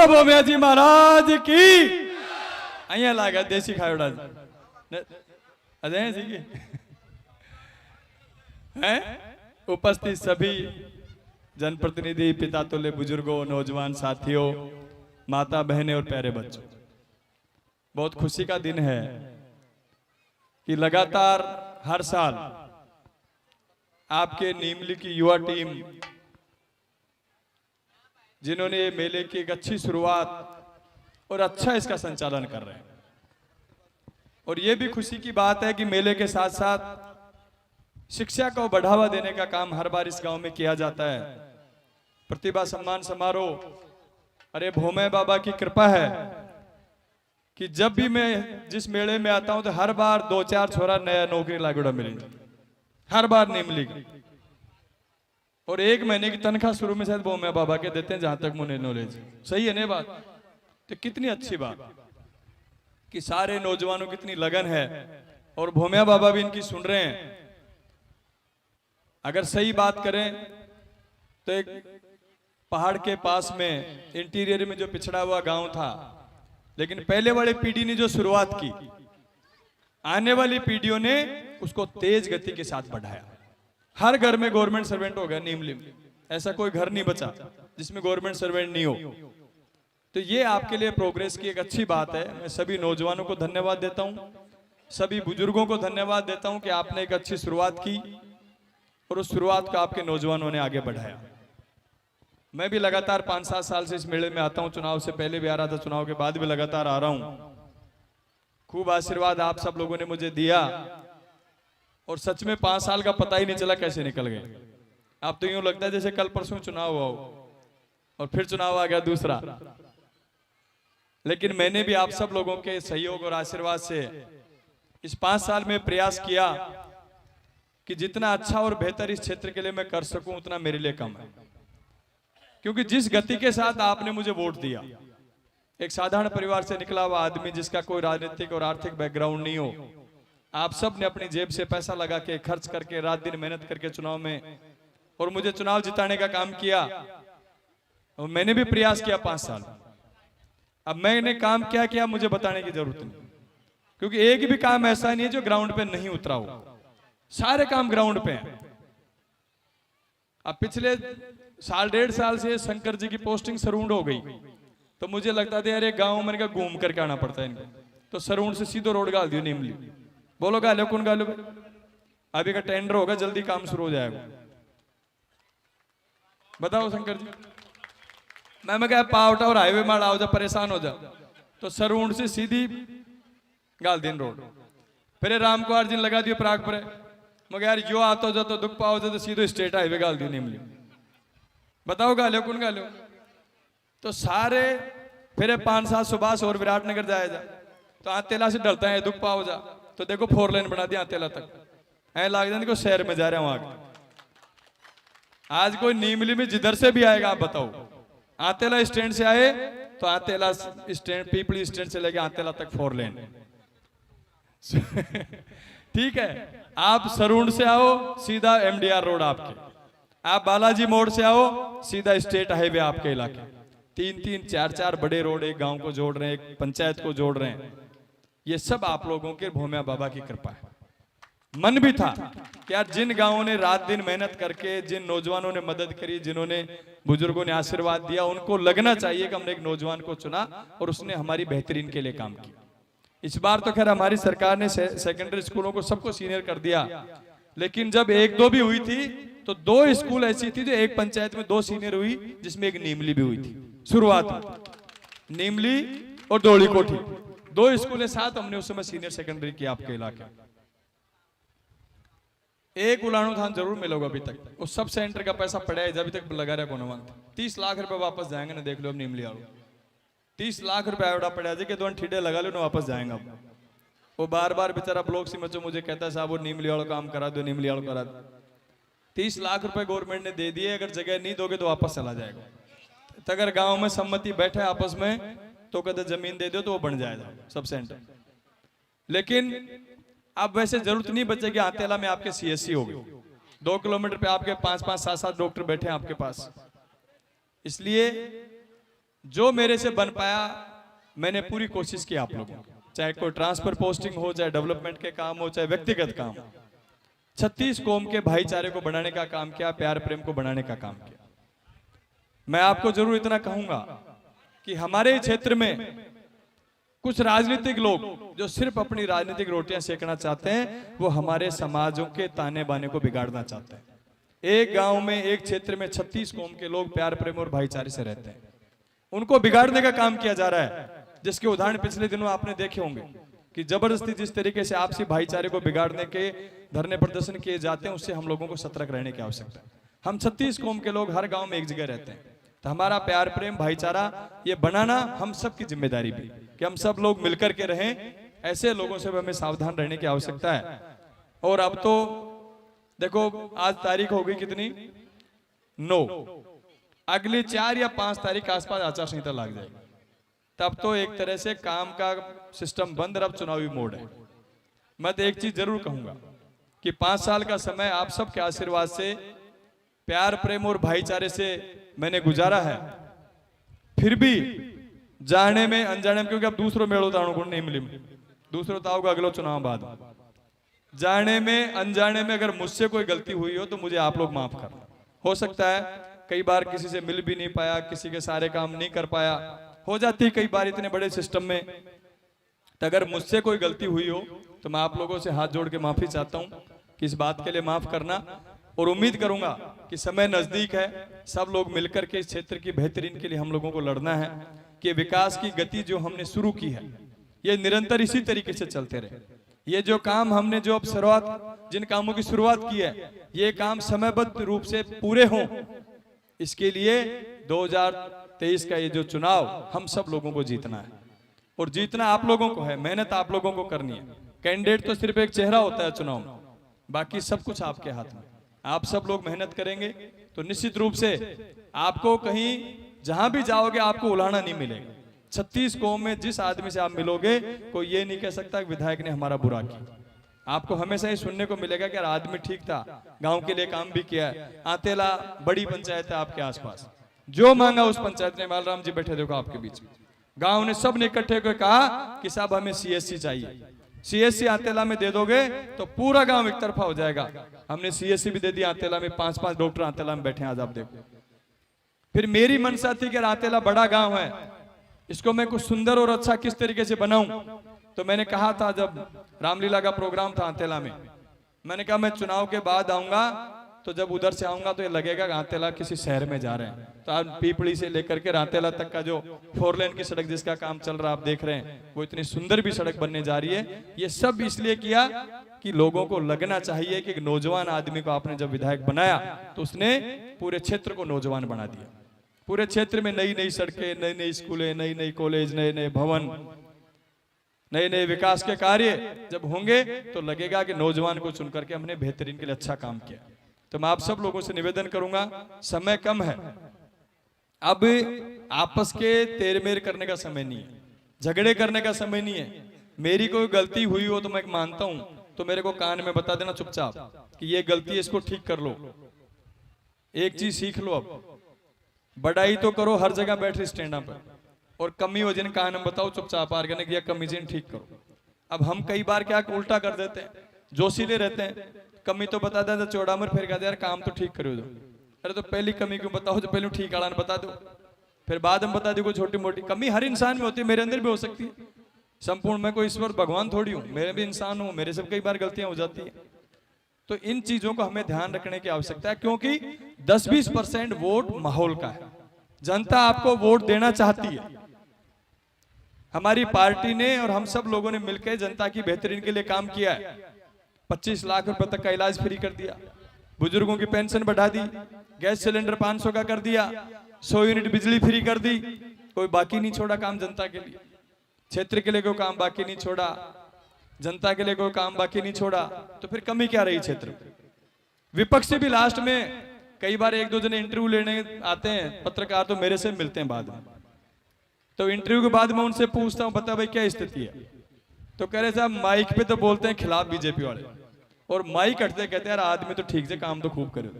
बोलो भोमिया जी महाराज की। अहिया लागा देसी खायोड़ा अजय जी की हैं उपस्थित सभी जनप्रतिनिधि, पिता तुल्य बुजुर्गों, नौजवान साथियों, माता बहनें और प्यारे बच्चों, बहुत खुशी का दिन है कि लगातार हर साल आपके नीमली की युवा टीम, जिन्होंने ये मेले की एक अच्छी शुरुआत और अच्छा इसका संचालन कर रहे हैं। और ये भी खुशी की बात है कि मेले के साथ साथ शिक्षा को बढ़ावा देने का काम हर बार इस गांव में किया जाता है। प्रतिभा सम्मान समारोह, अरे भोमे बाबा की कृपा है कि जब भी मैं जिस मेले में आता हूं तो हर बार 2-4 छोरा नया नौकरी लागूड़ा मिलेंगे, हर बार नीमली। और 1 महीने की तनख्वाह शुरू में शायद भोमे बाबा के देते हैं, जहां तक मुझे नॉलेज। सही है ना बात? तो कितनी अच्छी बात कि सारे नौजवानों की इतनी लगन है और भोमिया बाबा भी इनकी सुन रहे हैं। अगर सही बात करें तो एक पहाड़ के पास में इंटीरियर में जो पिछड़ा हुआ गांव था, लेकिन पहले वाली पीढ़ी ने जो शुरुआत की, आने वाली पीढ़ियों ने उसको तेज गति के साथ बढ़ाया। हर घर में गवर्नमेंट सर्वेंट हो गया नीमली में, ऐसा कोई घर नहीं बचा जिसमें गवर्नमेंट सर्वेंट नहीं हो। तो ये आपके लिए प्रोग्रेस की एक अच्छी बात है। मैं सभी नौजवानों को धन्यवाद देता हूं, सभी बुजुर्गों को धन्यवाद देता हूं कि आपने एक अच्छी शुरुआत की और उस शुरुआत को आपके नौजवानों ने आगे बढ़ाया। मैं भी लगातार 5-7 साल से इस मेले में आता हूं, चुनाव से पहले भी आ रहा था, चुनाव के बाद भी लगातार आ रहा हूं। खूब आशीर्वाद आप सब लोगों ने मुझे दिया और सच में 5 साल का पता ही नहीं चला कैसे निकल गए। आप तो यूं लगता है जैसे कल परसों चुनाव हुआ हो और फिर चुनाव आ गया दूसरा। लेकिन मैंने भी आप सब लोगों के सहयोग और आशीर्वाद से इस 5 साल में प्रयास किया कि जितना अच्छा और बेहतर इस क्षेत्र के लिए मैं कर सकूं उतना मेरे लिए कम है। क्योंकि जिस गति के साथ आपने मुझे वोट दिया, एक साधारण परिवार से निकला हुआ आदमी जिसका कोई राजनीतिक और आर्थिक बैकग्राउंड नहीं हो, आप सब ने अपनी जेब से पैसा लगा के, खर्च करके, रात दिन मेहनत करके चुनाव में और मुझे चुनाव जिताने का काम किया। और मैंने भी प्रयास किया 5 साल। अब मैंने काम क्या किया मुझे बताने की जरूरत नहीं, क्योंकि एक भी काम ऐसा नहीं है जो ग्राउंड पे नहीं उतरा हो, सारे काम ग्राउंड पे हैं। अब पिछले 1.5 साल से शंकर जी की पोस्टिंग सरूंड हो गई, तो मुझे लगता था यार गांव में का घूम करके आना पड़ता है इनको, तो सरूंड से सीधो रोड गाल दियो नीमली। बोलो गालो कौन गालो? अभी का टेंडर होगा, जल्दी काम शुरू हो जाएगा। बताओ शंकर जी, मैं क्या पावटा और हाईवे मार आओ जा, परेशान हो जा, तो सरूंड से सीधी गाल दिन रोड। फिर राम कुमार जी ने लगा दियो प्राग पर, मगर यार जो आता हो तो दुख पाओ तो सीधो स्टेट हाईवे गाल दियो नीमली। बताओ गालो कौन गालो? तो सारे फिर 5-7 सुभाष और विराटनगर जाया जा, तो आतेला से डरता है दुख पाओ जा, तो देखो 4 लेन बना दिया आतेला तक, ऐ लाग जाने को शहर में जा रहा हूं आगे। आज कोई नीमली में जिधर से भी आएगा आप बताओ, आतेला स्टैंड से आए तो आतेला स्टैंड, पीपली स्टैंड से लेके आतेला तक 4 लेन। ठीक है, आप सरूंड से आओ सीधा MDR रोड आपके, आप बालाजी मोड़ से आओ सीधा स्टेट हाईवे आपके इलाके। 3-3, 4-4 बड़े रोड एक गांव को जोड़ रहे हैं, एक पंचायत को जोड़ रहे हैं। ये सब आप लोगों के भोमिया बाबा की कृपा है। मन भी था कि यार जिन गांवों ने रात दिन मेहनत करके, जिन नौजवानों ने मदद करी, जिन्होंने बुजुर्गों ने आशीर्वाद दिया, उनको लगना चाहिए कि हमने एक नौजवान को चुना और उसने हमारी बेहतरीन के लिए काम किया। इस बार तो खैर हमारी सरकार ने सेकेंडरी स्कूलों को सबको सीनियर कर दिया, लेकिन जब 1-2 भी हुई थी तो 2 स्कूल ऐसी थी जो एक पंचायत में 2 सीनियर हुई, जिसमें एक नीमली भी हुई थी। शुरुआत नीमली और डोली कोठी, 2 स्कूल साथ हमने उस समय सीनियर सेकेंडरी किया आपके इलाके। एक उलाणू थान जरूर मिलोगा अभी तक, उस सब सेंटर का पैसा पड़ा है अभी तक लगा रहा कौन। 30 लाख रुपए वापस जाएंगे ना, देख लो अब नीमली आओ 30 लाख रुपए आवड़ा पड़ा कि दो ठीडे लगा लो ना वापस जाएंगे। वो बार बार बेचारा ब्लॉक सी मचो मुझे कहता है साहब वो नीमली वाला काम करा दो, नीमली वाला करा दो। 30 लाख रुपए गवर्नमेंट ने दे दिए, अगर जगह नहीं दोगे तो वापस चला जाएगा। तो अगर गांव में सम्मति बैठे आपस में तो कहते जमीन दे दो तो वो बन जाएगा सब सेंटर। लेकिन अब वैसे जरूरत नहीं बचेगी, आतेला में आपके CSC हो गए, 2 किलोमीटर पे आपके 5-5, 7-7 डॉक्टर बैठे हैं आपके पास। इसलिए जो मेरे से बन पाया मैंने पूरी कोशिश की आप लोगों की, चाहे कोई ट्रांसफर पोस्टिंग हो, चाहे डेवलपमेंट के काम हो, चाहे व्यक्तिगत काम हो। 36 कौम के भाईचारे को बढ़ाने का काम किया, प्यार प्रेम को बढ़ाने का काम किया। मैं आपको जरूर इतना कहूंगा कि हमारे क्षेत्र में कुछ राजनीतिक लोग जो सिर्फ अपनी राजनीतिक रोटियां सेकना चाहते हैं, वो हमारे समाजों के ताने बाने को बिगाड़ना चाहते हैं। एक गांव में, एक क्षेत्र में 36 कौम के लोग प्यार प्रेम और भाईचारे से रहते हैं, उनको बिगाड़ने का काम किया जा रहा है। जिसके उदाहरण पिछले दिनों आपने देखे होंगे कि जबरदस्ती जिस तरीके से आपसी भाईचारे को बिगाड़ने के धरने प्रदर्शन किए जाते हैं, उससे हम लोगों को सतर्क रहने की आवश्यकता है। हम 36 कौम के लोग हर गांव में एक जगह रहते हैं, तो हमारा प्यार प्रेम भाईचारा ये बनाना हम सब की जिम्मेदारी भी, कि हम सब लोग मिलकर के रहें। ऐसे लोगों से हमें सावधान रहने की आवश्यकता है। और अब तो देखो, आज तारीख हो गई कितनी, 9, अगली 4 या 5 तारीख के आसपास आचार संहिता लग जाएगी। तब तो एक तरह से काम का सिस्टम बंद, अब चुनावी मोड है। मैं तो एक चीज जरूर कहूंगा कि 5 साल का समय आप सबके आशीर्वाद से, प्यार प्रेम और भाईचारे से मैंने गुजारा है। फिर भी जाने में अनजाने में, क्योंकि अब दूसरों मेड़ो ताणो को नहीं मिली, दूसरों ताओ अगलो चुनाव बाद, जाने में अनजाने में अगर मुझसे कोई गलती हुई हो तो मुझे आप लोग माफ करना। हो सकता है कई बार किसी से मिल भी नहीं पाया, किसी के सारे काम नहीं कर पाया, हो जाती है कई बार इतने बड़े सिस्टम में। तो अगर मुझसे कोई गलती हुई हो तो मैं आप लोगों से हाथ जोड़ के माफी चाहता हूं कि इस बात के लिए माफ करना। और उम्मीद करूंगा कि समय नजदीक है, सब लोग मिलकर के इस क्षेत्र की बेहतरीन के लिए हम लोगों को लड़ना है, कि विकास की गति जो हमने शुरू की है ये निरंतर इसी तरीके से चलते रहे। ये जो काम हमने जो अब शुरुआत, जिन कामों की शुरुआत की है, ये काम समयबद्ध रूप से पूरे हों, इसके लिए 2023 का ये जो चुनाव हम सब लोगों को जीतना है। और जीतना आप लोगों को है, मेहनत आप लोगों को करनी है। कैंडिडेट तो सिर्फ एक चेहरा होता है चुनाव में, बाकी सब कुछ आपके हाथ में। आप सब लोग मेहनत करेंगे तो निश्चित रूप से आपको कहीं जहां भी जाओगे आपको उलाहना नहीं मिलेगा। 36 कौम में जिस आदमी से आप मिलोगे, कोई ये नहीं कह सकता कि विधायक ने हमारा बुरा किया। आपको हमेशा ही सुनने को मिलेगा कि यार आदमी ठीक था, गांव के लिए काम भी किया है। आतेला बड़ी पंचायत है आपके आसपास, जो मांगा उस पंचायत ने, बालराम जी बैठे देखो आपके बीच में, गांव ने सब ने इकट्ठे होकर कहा कि साहब हमें सीएससी चाहिए। सीएससी आतेला में दे दोगे तो पूरा गांव एक तरफा हो जाएगा। हमने सीएससी भी दे दी आतेला में, 5-5 डॉक्टर आतेला में बैठे हैं आज आप देखो। फिर मेरी मनसा थी कि आतेला बड़ा गांव है, इसको मैं कुछ सुंदर और अच्छा किस तरीके से बनाऊं। तो मैंने कहा था, जब रामलीला का प्रोग्राम था आतेला में, मैंने कहा मैं चुनाव के बाद आऊंगा, तो जब उधर से आऊंगा तो ये लगेगा रातेला किसी शहर में जा रहे हैं। तो आज पीपड़ी से लेकर के रातेला तक का जो 4 लेन की सड़क जिसका काम चल रहा है आप देख रहे हैं, वो इतनी सुंदर भी सड़क बनने जा रही है। ये सब इसलिए किया कि लोगों को लगना चाहिए कि एक नौजवान आदमी को आपने जब विधायक बनाया तो उसने पूरे क्षेत्र को नौजवान बना दिया। पूरे क्षेत्र में नई नई सड़कें, नई नई स्कूलें, नई नई कॉलेज, नए नए भवन, नए नए विकास के कार्य जब होंगे तो लगेगा कि नौजवान को चुन करके हमने बेहतरीन के लिए अच्छा काम किया। तो मैं आप सब लोगों से निवेदन करूंगा, समय कम है, अब आपस के तेर मेर करने का समय नहीं है, झगड़े करने का समय नहीं है। मेरी कोई गलती हुई हो तो मैं मानता हूं, तो मेरे को कान में बता देना चुपचाप कि ये गलती है, इसको ठीक कर लो। एक चीज सीख लो, अब बढ़ाई तो करो हर जगह बैठ स्टैंड पर, और कमी हो जिन कान में बताओ चुपचाप आर्गेनिक या कमी जिन ठीक करो। अब हम कई बार क्या उल्टा कर देते हैं, जोशीले रहते हैं, कमी तो बता देता चौड़ा मर, फिर कहते यार काम तो ठीक करो दो। अरे तो पहली कमी क्यों बताओ, जो पहले ठीक आड़ा बता दो, फिर बाद में बता दो कोई छोटी मोटी कमी। हर इंसान में होती है, मेरे अंदर भी हो सकती है। संपूर्ण मैं कोई ईश्वर भगवान थोड़ी हूँ, मेरे भी इंसान हूँ, मेरे से कई बार गलतियां हो जाती है। तो इन चीजों को हमें ध्यान रखने की आवश्यकता है, क्योंकि 10-20% वोट माहौल का है। जनता आपको वोट देना चाहती है। हमारी पार्टी ने और हम सब लोगों ने मिलकर जनता की बेहतरीन के लिए काम किया है। 25 लाख रुपए तक का इलाज फ्री कर दिया, बुजुर्गों की पेंशन बढ़ा दी, गैस सिलेंडर 500 का कर दिया, 100 यूनिट बिजली फ्री कर दी। कोई बाकी नहीं छोड़ा काम जनता के लिए, क्षेत्र के लिए कोई काम बाकी नहीं छोड़ा, जनता के लिए कोई काम बाकी नहीं छोड़ा। तो फिर कमी क्या रही क्षेत्र में? विपक्ष से भी लास्ट में कई बार 1-2 जने इंटरव्यू लेने आते हैं, पत्रकार तो मेरे से मिलते हैं बाद में, तो इंटरव्यू के बाद मैं उनसे पूछता हूं बता भाई क्या स्थिति है, तो कह रहे साहब माइक पे तो बोलते हैं खिलाफ बीजेपी वाले, और माइक हटते कहते हैं यार आदमी तो ठीक से काम तो खूब करे,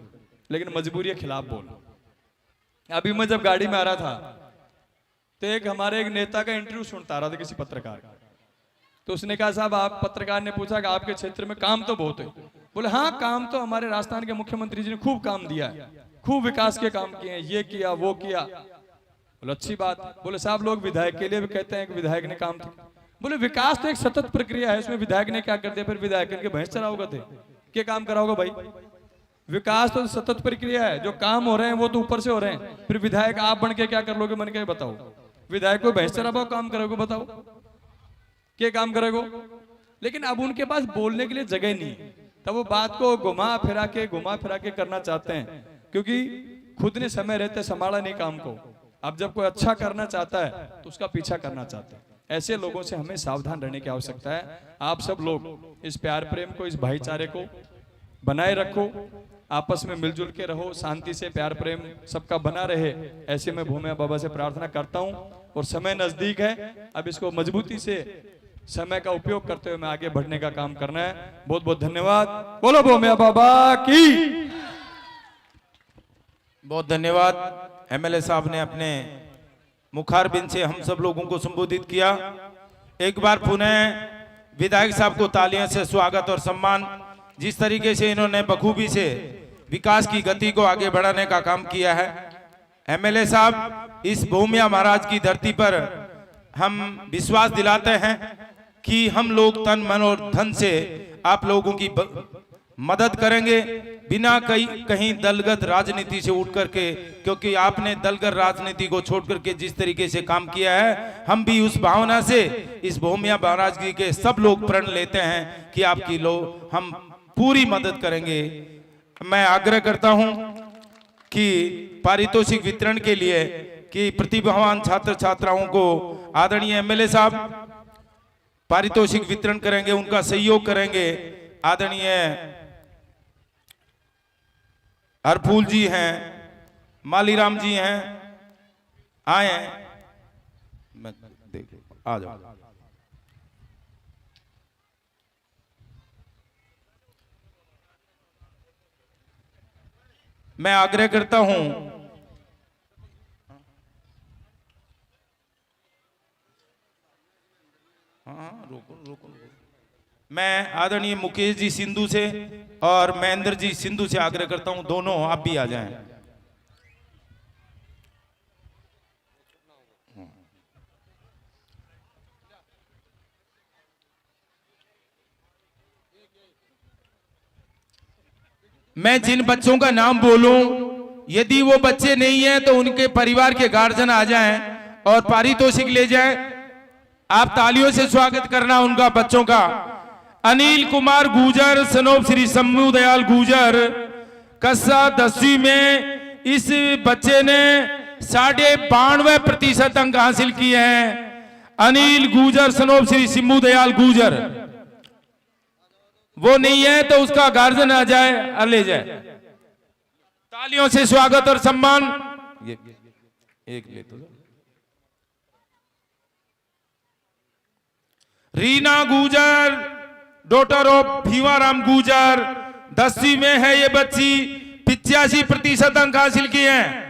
लेकिन मजबूरी है खिलाफ बोल। अभी मैं जब गाड़ी में आ रहा था तो एक हमारे एक नेता का इंटरव्यू सुनता रहा था किसी पत्रकार का, तो उसने कहा साहब आप, पत्रकार ने पूछा कि आपके क्षेत्र में काम तो बहुत है। बोले हाँ काम तो हमारे राजस्थान के मुख्यमंत्री जी ने खूब काम दिया है, खूब विकास के काम किए हैं, ये किया वो किया। बोले अच्छी बात। बोले साहब लोग विधायक के लिए भी कहते हैं कि विधायक ने काम किया। बोले विकास तो एक सतत प्रक्रिया है, उसमें विधायक ने क्या कर दिया फिर विधायक के भैंस चराओगे थे, क्या काम कराओगे भाई? विकास तो सतत प्रक्रिया है, जो काम हो रहे हैं वो तो ऊपर से हो रहे हैं, फिर विधायक आप बन के क्या कर लोगे? बन के बताओ, विधायक को भैंस चराओ काम करोगे? बताओ क्या काम करोगे? लेकिन अब उनके पास बोलने के लिए जगह नहीं है, तब वो बात को घुमा फिरा के करना चाहते हैं, क्योंकि खुद ने समय रहते संभाला नहीं काम को। अब जब कोई अच्छा करना चाहता है तो उसका पीछा करना चाहता है। ऐसे लोगों से हमें सावधान रहने की आवश्यकता है। आप सब लोग इस प्यार प्रेम को, इस भाईचारे को बनाए रखो, आपस में मिलजुल के रहो, शांति से प्यार प्रेम सबका बना रहे, ऐसे मैं भूमिया बाबा से प्रार्थना करता हूं। और समय नजदीक है, अब इसको मजबूती से समय का उपयोग करते हुए मैं आगे बढ़ने का काम करना है। बहुत बहुत धन्यवाद। बोलो भूमिया बाबा की। बहुत धन्यवाद। एमएलए साहब ने अपने मुखारबिंद से हम सब लोगों को संबोधित किया। एक बार पुनः विधायक साहब को तालियों से स्वागत और सम्मान। जिस तरीके से इन्होंने बखूबी से विकास की गति को आगे बढ़ाने का काम किया है। एमएलए साहब, इस भूमिया महाराज की धरती पर हम विश्वास दिलाते हैं कि हम लोग तन मन और धन से आप लोगों की मदद करेंगे, बिना कहीं दलगत राजनीति से उठ करके, क्योंकि आपने दलगत राजनीति को छोड़ करके जिस तरीके से काम किया है, हम भी उस भावना से इस भूमिया महाराज जी के सब लोग प्रण लेते हैं कि आपकी हम पूरी मदद करेंगे। मैं आग्रह करता हूं कि पारितोषिक वितरण के लिए कि प्रतिभावान छात्र छात्राओं को आदरणीय एमएलए साहब पारितोषिक वितरण करेंगे, उनका सहयोग करेंगे। आदरणीय हरफूल जी हैं, मालीराम जी हैं, आए मैं देख आ जाओ। मैं आग्रह करता हूं रोको। मैं आदरणीय मुकेश जी सिंधु से और महेंद्र जी सिंधु से आग्रह करता हूं, दोनों आप भी आ जाएं। मैं जिन बच्चों का नाम बोलूं, यदि वो बच्चे नहीं हैं तो उनके परिवार के गार्जियन आ जाएं और पारितोषिक ले जाएं। आप तालियों से स्वागत करना उनका, बच्चों का। अनिल कुमार गुजर, सनोप श्री शंभू दयाल गुजर, कस्सा 10वीं में इस बच्चे ने 92.5% अंक हासिल किए हैं। अनिल गुजर, सनोप श्री शंभू दयाल गुजर। वो नहीं है तो उसका गार्जियन आ जाए और ले जाए। तालियों से स्वागत और सम्मान। ये एक ले तो। रीना गुजर, डॉटर ऑफ भीवाराम गुजर, 10वीं में है ये बच्ची, 85% अंक हासिल किए हैं।